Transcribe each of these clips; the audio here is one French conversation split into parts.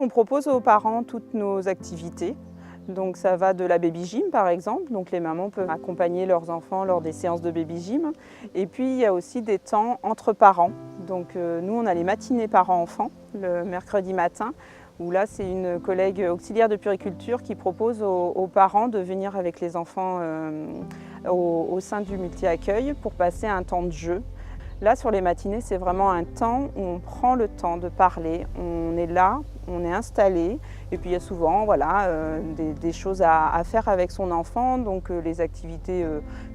On propose aux parents toutes nos activités. Donc ça va de la baby gym par exemple, donc les mamans peuvent accompagner leurs enfants lors des séances de baby gym. Et puis il y a aussi des temps entre parents. Donc nous on a les matinées parents-enfants le mercredi matin, où là c'est une collègue auxiliaire de puériculture qui propose aux parents de venir avec les enfants au sein du multi-accueil pour passer un temps de jeu. Là, sur les matinées, c'est vraiment un temps où on prend le temps de parler. On est là, on est installé. Et puis, il y a souvent des choses à faire avec son enfant. Donc, les activités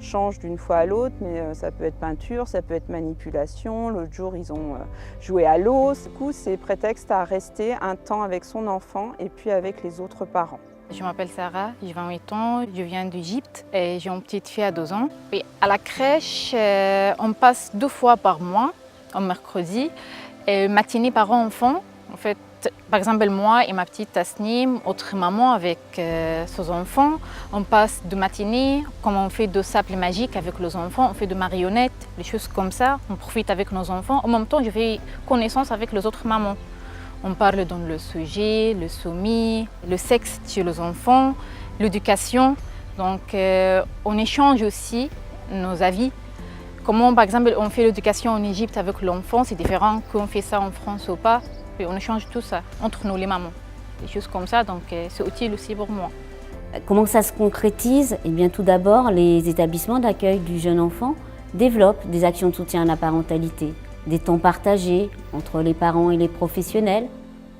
changent d'une fois à l'autre. Mais ça peut être peinture, ça peut être manipulation. L'autre jour, ils ont joué à l'eau. Du coup, c'est prétexte à rester un temps avec son enfant et puis avec les autres parents. Je m'appelle Sarah, j'ai 28 ans, je viens d'Égypte et j'ai une petite fille à 2 ans. Et à la crèche, on passe 2 fois par mois, en mercredi, et matinée parents-enfants. En fait, par exemple, moi et ma petite Tasnim, autre maman avec ses enfants, on passe de matinée, comme on fait de sable magique avec les enfants, on fait de marionnettes, des choses comme ça, on profite avec nos enfants. En même temps, je fais connaissance avec les autres mamans. On parle dans le sujet, le soumis, le sexe chez les enfants, l'éducation. Donc on échange aussi nos avis. Comment par exemple on fait l'éducation en Égypte avec l'enfant, c'est différent qu'on fait ça en France ou pas. Et on échange tout ça entre nous les mamans. Des choses comme ça, donc c'est utile aussi pour moi. Comment ça se concrétise? Eh bien tout d'abord, les établissements d'accueil du jeune enfant développent des actions de soutien à la parentalité. Des temps partagés entre les parents et les professionnels,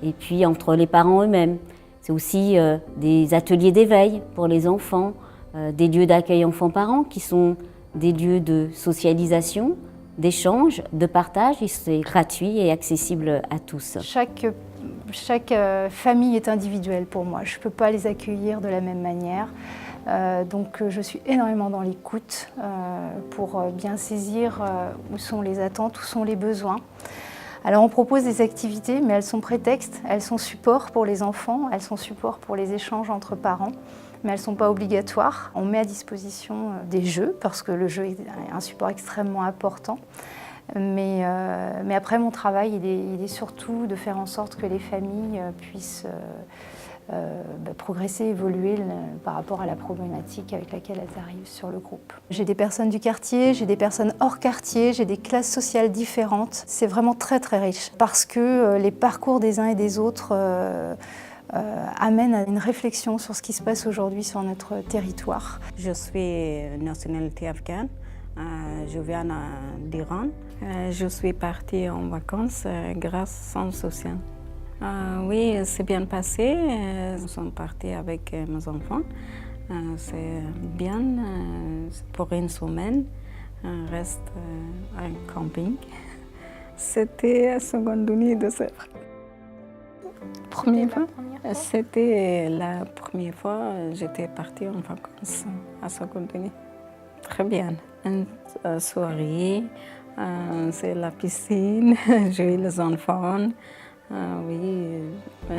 et puis entre les parents eux-mêmes. C'est aussi des ateliers d'éveil pour les enfants, des lieux d'accueil enfants-parents qui sont des lieux de socialisation, d'échange, de partage, et c'est gratuit et accessible à tous. Chaque famille est individuelle pour moi, je ne peux pas les accueillir de la même manière. Donc je suis énormément dans l'écoute pour bien saisir où sont les attentes, où sont les besoins. Alors on propose des activités, mais elles sont prétextes, elles sont support pour les enfants, elles sont support pour les échanges entre parents, mais elles ne sont pas obligatoires. On met à disposition des jeux, parce que le jeu est un support extrêmement important. Mais après mon travail, il est surtout de faire en sorte que les familles puissent progresser, évoluer par rapport à la problématique avec laquelle elles arrivent sur le groupe. J'ai des personnes du quartier, j'ai des personnes hors quartier, j'ai des classes sociales différentes. C'est vraiment très très riche parce que les parcours des uns et des autres amènent à une réflexion sur ce qui se passe aujourd'hui sur notre territoire. Je suis nationalité afghane, je viens d'Iran. Je suis partie en vacances grâce au Centre social. Oui, c'est bien passé. Nous sommes partis avec mes enfants. C'est bien pour une semaine. On reste à un camping. C'était la seconde nuit de Sèvres. Première fois? C'était la première fois que j'étais partie en vacances à seconde nuit. Très bien. Une soirée, c'est la piscine, j'ai les enfants. Oui,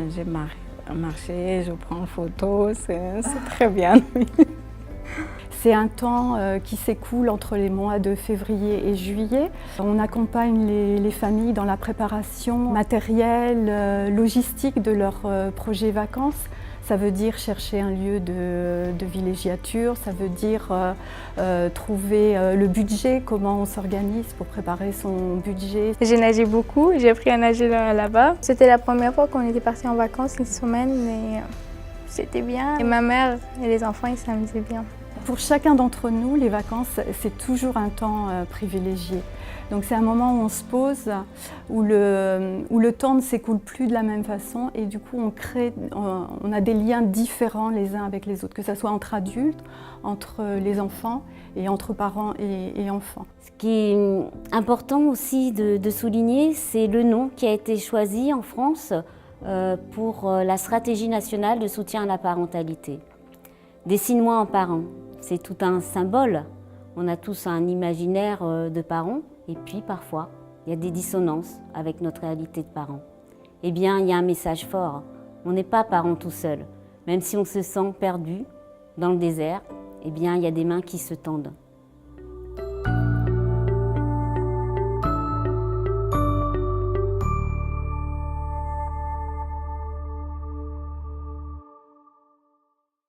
j'ai marché, je prends photo, c'est très bien. C'est un temps qui s'écoule entre les mois de février et juillet. On accompagne les familles dans la préparation matérielle, logistique de leur projet vacances. Ça veut dire chercher un lieu de villégiature, ça veut dire trouver le budget, comment on s'organise pour préparer son budget. J'ai nagé beaucoup, j'ai appris à nager là-bas. C'était la première fois qu'on était partis en vacances une semaine, mais c'était bien. Et ma mère et les enfants, ils s'amusaient bien. Pour chacun d'entre nous, les vacances, c'est toujours un temps privilégié. Donc c'est un moment où on se pose, où le temps ne s'écoule plus de la même façon et du coup on a des liens différents les uns avec les autres, que ce soit entre adultes, entre les enfants et entre parents et enfants. Ce qui est important aussi de souligner, c'est le nom qui a été choisi en France pour la stratégie nationale de soutien à la parentalité. Dessine-moi un parent, c'est tout un symbole. On a tous un imaginaire de parents. Et puis parfois, il y a des dissonances avec notre réalité de parents. Eh bien, il y a un message fort. On n'est pas parents tout seul. Même si on se sent perdu dans le désert, eh bien, il y a des mains qui se tendent.